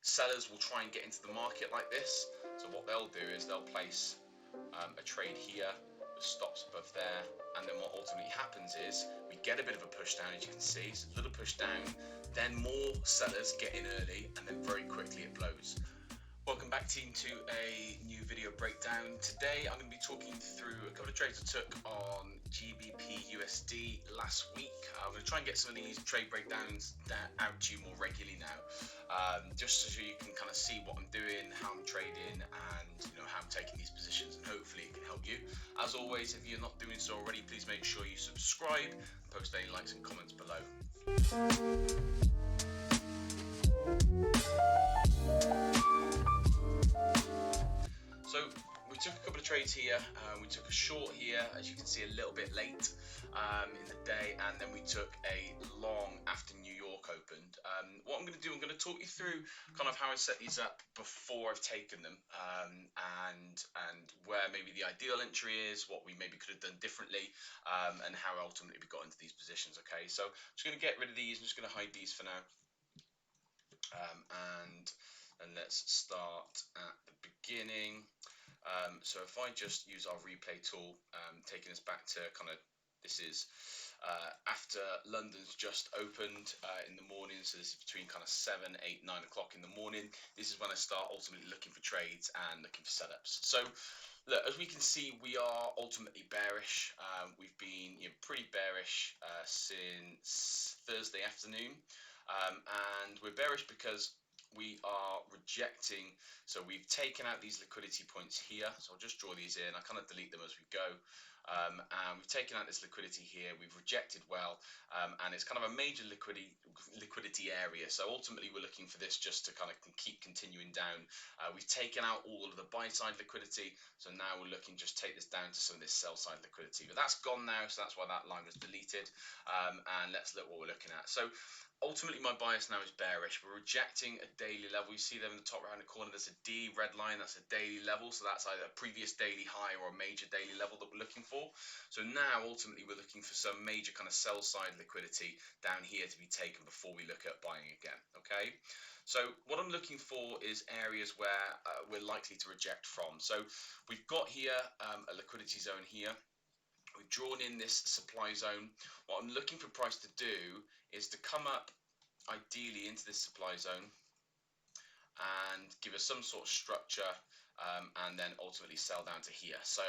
sellers will try and get into the market like this. So what they'll do is they'll place a trade here with stops above there, and then what ultimately happens is we get a bit of a push down, as you can see. So a little push down, then more sellers get in early, and then very quickly it blows. Welcome back, team, to a new video breakdown. Today I'm going to be talking through a couple of trades I took on GBPUSD last week. I'm going to try and get some of these trade breakdowns out to you more regularly now, just so you can kind of see what I'm doing, how I'm trading, and how I'm taking these positions, and hopefully it can help you. As always, if you're not doing so already, please make sure you subscribe and post any likes and comments below. So we took a couple of trades here. We took a short here, as you can see, a little bit late in the day, and then we took a long after New York opened. What I'm going to do, I'm going to talk you through kind of how I set these up before I've taken them, and where maybe the ideal entry is, what we maybe could have done differently, and how ultimately we got into these positions. Okay, so I'm just going to get rid of these. I'm just going to hide these for now, and let's start at the beginning. So if I just use our replay tool, taking us back to kind of, this is after London's just opened in the morning, so this is between kind of 7, 8, 9 o'clock in the morning. This is when I start ultimately looking for trades and looking for setups. So look, as we can see, we are ultimately bearish. We've been pretty bearish since Thursday afternoon, and we're bearish because we are rejecting. So we've taken out these liquidity points here, so I'll just draw these in. I kind of delete them as we go, and we've taken out this liquidity here. We've rejected well, and it's kind of a major liquidity area. So ultimately we're looking for this just to kind of keep continuing down. We've taken out all of the buy side liquidity, so now we're looking just take this down to some of this sell side liquidity, but that's gone now, so that's why that line was deleted. And let's look what we're looking at. So ultimately, my bias now is bearish. We're rejecting a daily level. You see there in the top right-hand corner, there's a D red line. That's a daily level. So that's either a previous daily high or a major daily level that we're looking for. So now, ultimately, we're looking for some major kind of sell side liquidity down here to be taken before we look at buying again. Okay. So what I'm looking for is areas where we're likely to reject from. So we've got here a liquidity zone here. We've drawn in this supply zone. What I'm looking for price to do is to come up ideally into this supply zone and give us some sort of structure, and then ultimately sell down to here. So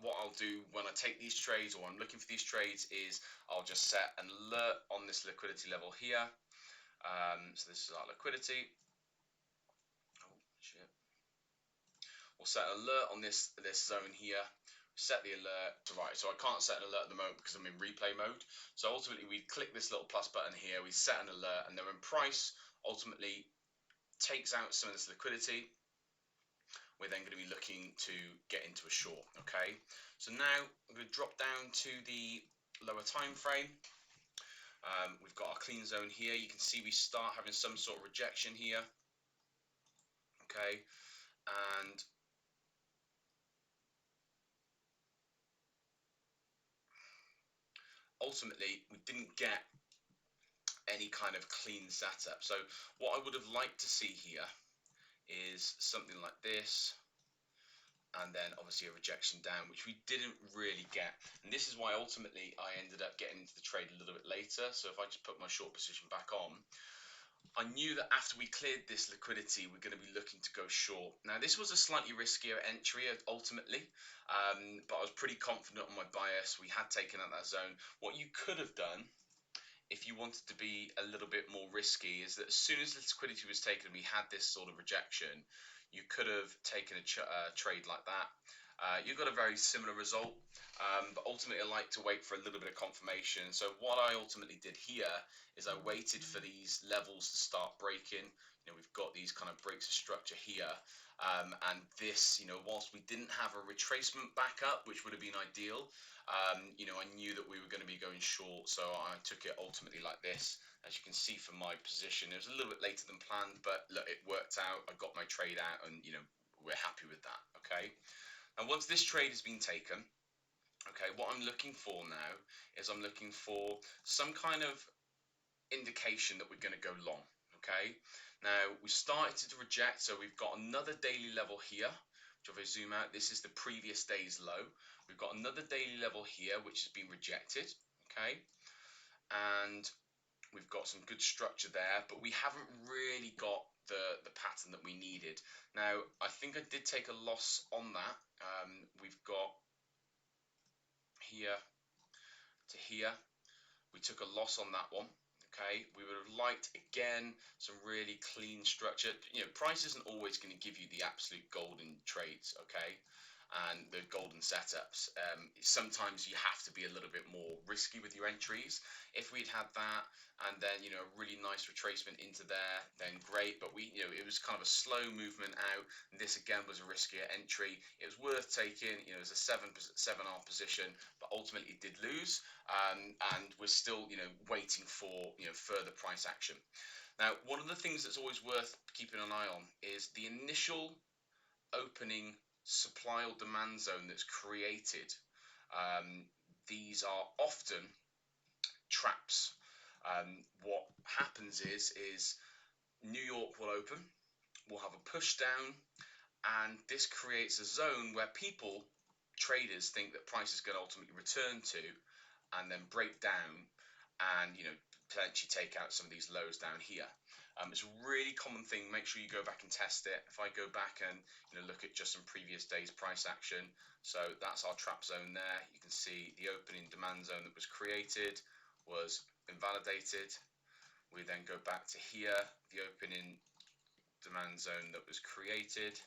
what I'll do when I take these trades, or I'm looking for these trades, is I'll just set an alert on this liquidity level here. So this is our liquidity. Oh shit. We'll set an alert on this zone here. Set the alert to right. So I can't set an alert at the moment because I'm in replay mode. So ultimately we click this little plus button here, we set an alert, and then when price ultimately takes out some of this liquidity, we're then going to be looking to get into a short. Okay, so now I'm going to drop down to the lower time frame. We've got our clean zone here. You can see we start having some sort of rejection here. Okay, and ultimately we didn't get any kind of clean setup. So what I would have liked to see here is something like this, and then obviously a rejection down, which we didn't really get. And this is why ultimately I ended up getting into the trade a little bit later. So if I just put my short position back on, I knew that after we cleared this liquidity, we're going to be looking to go short. Now, this was a slightly riskier entry ultimately, but I was pretty confident on my bias. We had taken out that zone. What you could have done, if you wanted to be a little bit more risky, is that as soon as the liquidity was taken, we had this sort of rejection, you could have taken a trade like that. You got a very similar result, but ultimately I like to wait for a little bit of confirmation. So what I ultimately did here is I waited for these levels to start breaking. We've got these kind of breaks of structure here, and this, whilst we didn't have a retracement back up, which would have been ideal, I knew that we were going to be going short, so I took it ultimately like this. As you can see from my position, it was a little bit later than planned, but look, it worked out. I got my trade out, and we're happy with that. Okay. And once this trade has been taken, okay, what I'm looking for now is I'm looking for some kind of indication that we're going to go long. Okay. Now we started to reject, so we've got another daily level here, which if I zoom out, this is the previous day's low. We've got another daily level here, which has been rejected, okay? And we've got some good structure there, but we haven't really got the pattern that we needed. Now, I think I did take a loss on that. We've got here to here. We took a loss on that one. Okay, we would have liked again some really clean structure. You know, price isn't always going to give you the absolute golden trades, okay, and the golden setups. Sometimes you have to be a little bit more risky with your entries. If we'd had that and then a really nice retracement into there, then great. But it was kind of a slow movement out. And this again was a riskier entry. It was worth taking. It was a 7R position, but ultimately it did lose. And we're still waiting for further price action. Now, one of the things that's always worth keeping an eye on is the initial opening supply or demand zone that's created. These are often traps. What happens is New York will open, we'll have a push down, and this creates a zone where traders think that price is going to ultimately return to, and then break down, and potentially take out some of these lows down here. It's a really common thing. Make sure you go back and test it. If I go back and look at just some previous days price action, so that's our trap zone there. You can see the opening demand zone that was created was invalidated. We then go back to here, the opening demand zone that was created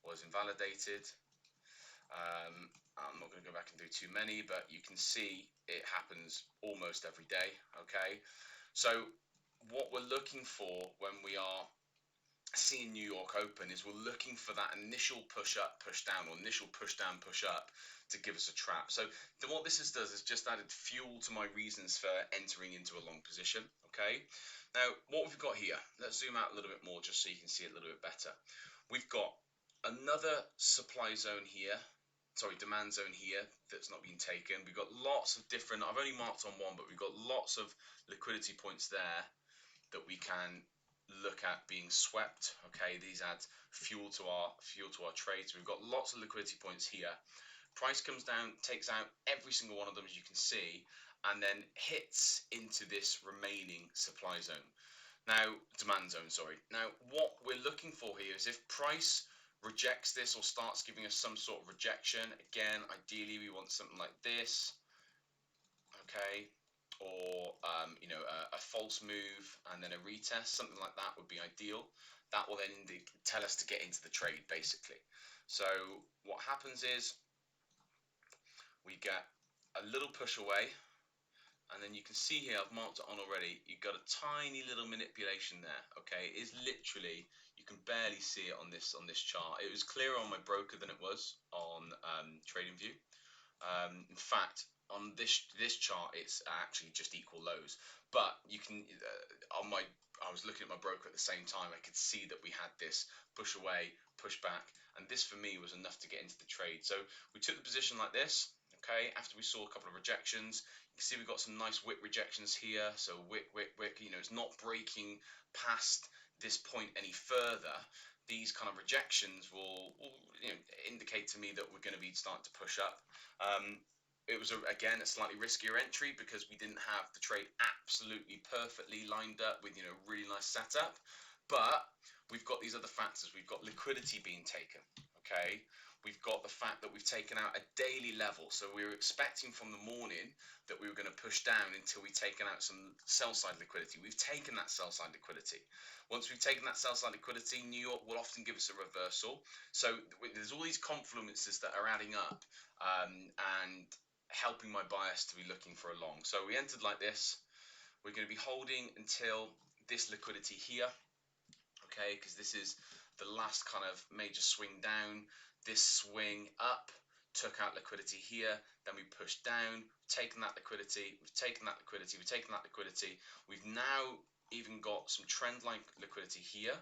was invalidated. I'm not going to go back and do too many, but you can see it happens almost every day. Okay, so what we're looking for when we are seeing New York open is we're looking for that initial push up, push down, or initial push down, push up to give us a trap. So what this does is just added fuel to my reasons for entering into a long position. Okay, now what we've got here, let's zoom out a little bit more just so you can see it a little bit better. We've got another supply zone here, demand zone here that's not been taken. We've got lots of different, I've only marked on one, but we've got lots of liquidity points there that we can look at being swept. Okay, these add fuel to our trades. We've got lots of liquidity points here. Price comes down, takes out every single one of them, as you can see, and then hits into this remaining supply zone. Now, demand zone, sorry. Now, what we're looking for here is if price rejects this or starts giving us some sort of rejection, again, ideally we want something like this, okay, or a false move and then a retest, something like that would be ideal. That will then tell us to get into the trade, basically. So what happens is we get a little push away, and then you can see here I've marked it on already. You've got a tiny little manipulation there. Okay, it is literally, you can barely see it on this chart. It was clearer on my broker than it was on TradingView. In fact, on this chart, it's actually just equal lows. But you can I was looking at my broker at the same time. I could see that we had this push away, push back, and this for me was enough to get into the trade. So we took the position like this. Okay, after we saw a couple of rejections, you can see we've got some nice wick rejections here. So wick. It's not breaking past this point any further. These kind of rejections will indicate to me that we're going to be starting to push up. It was again a slightly riskier entry because we didn't have the trade absolutely perfectly lined up with really nice setup, but we've got these other factors. We've got liquidity being taken. Okay, we've got the fact that we've taken out a daily level, so we were expecting from the morning that we were going to push down until we've taken out some sell side liquidity. We've taken that sell side liquidity. Once we've taken that sell side liquidity, New York will often give us a reversal. So there's all these confluences that are adding up and helping my bias to be looking for a long. So we entered like this. We're going to be holding until this liquidity here, okay, because this is the last kind of major swing down. This swing up took out liquidity here, then we pushed down, taken that liquidity, we've taken that liquidity, we've taken that liquidity. We've now even got some trend line liquidity here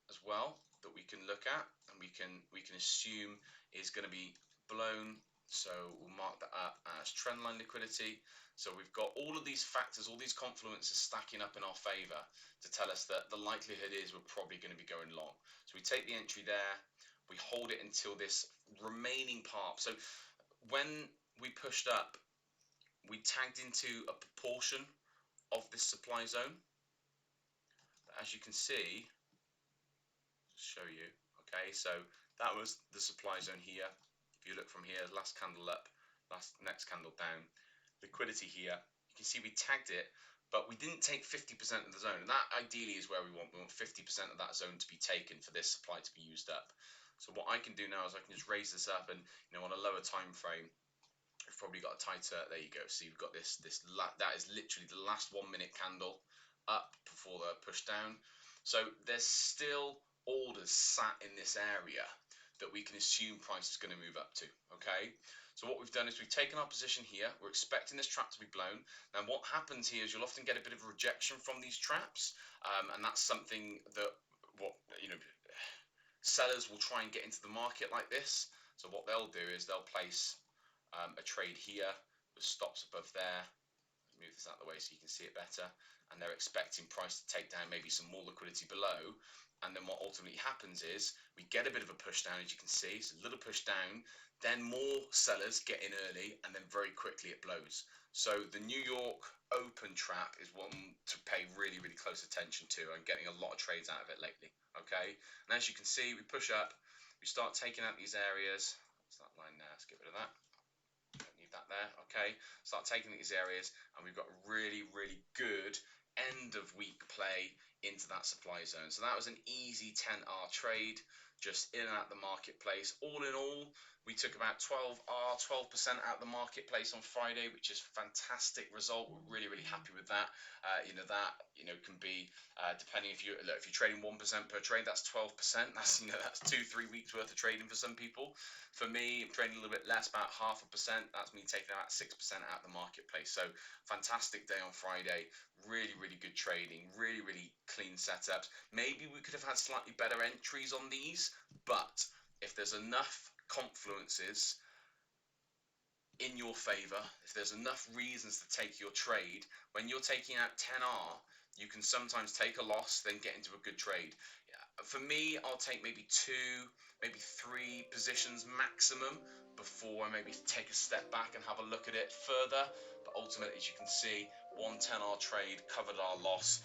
as well that we can look at, and we can assume is going to be blown So we'll mark that up as trendline liquidity. So we've got all of these factors, all these confluences stacking up in our favor to tell us that the likelihood is we're probably going to be going long. So we take the entry there, we hold it until this remaining part. So when we pushed up, we tagged into a proportion of this supply zone. As you can see, show you, okay, so that was the supply zone here. If you look from here, last candle up, next candle down, liquidity here, you can see we tagged it, but we didn't take 50% of the zone, and that ideally is where we want 50% of that zone to be taken for this supply to be used up. So what I can do now is I can just raise this up, and on a lower time frame, we've probably got a tighter, there you go, see we've got this that is literally the last 1 minute candle up before the push down. So there's still orders sat in this area that we can assume price is going to move up to, okay? So what we've done is we've taken our position here. We're expecting this trap to be blown. Now what happens here is you'll often get a bit of rejection from these traps, and that's something that sellers will try and get into the market like this. So what they'll do is they'll place a trade here with stops above there. Move this out of the way so you can see it better, and they're expecting price to take down maybe some more liquidity below, and then what ultimately happens is we get a bit of a push down, as you can see, so a little push down, then more sellers get in early, and then very quickly it blows. So the New York open trap is one to pay really, really close attention to. I'm getting a lot of trades out of it lately, okay? And as you can see, we push up, we start taking out these areas. What's that line there? Let's get rid of that. Don't need that there, okay? Start taking these areas, and we've got a really, really good end of week play into that supply zone. So that was an easy 10R trade, just in and out the marketplace. All in all, we took about 12% out of the marketplace on Friday, which is a fantastic result. We're really, really happy with that. That can be depending if you're trading 1% per trade, that's 12%. That's 2-3 weeks worth of trading for some people. For me, I'm trading a little bit less, about 0.5%. That's me taking about 6% out of the marketplace. So fantastic day on Friday. Really, really good trading. Really, really clean setups. Maybe we could have had slightly better entries on these, but if there's enough confluences in your favor, if there's enough reasons to take your trade, when you're taking out 10R, you can sometimes take a loss, then get into a good trade. For me, I'll take maybe 2, maybe 3 positions maximum before I maybe take a step back and have a look at it further. But ultimately, as you can see, 1 10R trade covered our loss.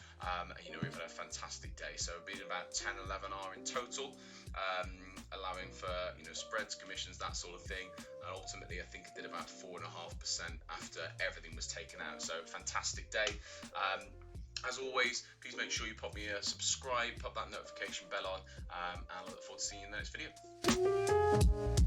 We've had a fantastic day. So it's been about 10, 11R in total, allowing for spreads, commissions, that sort of thing. And ultimately, I think I did about 4.5% after everything was taken out. So fantastic day. As always, please make sure you pop me a subscribe, pop that notification bell on, and I look forward to seeing you in the next video.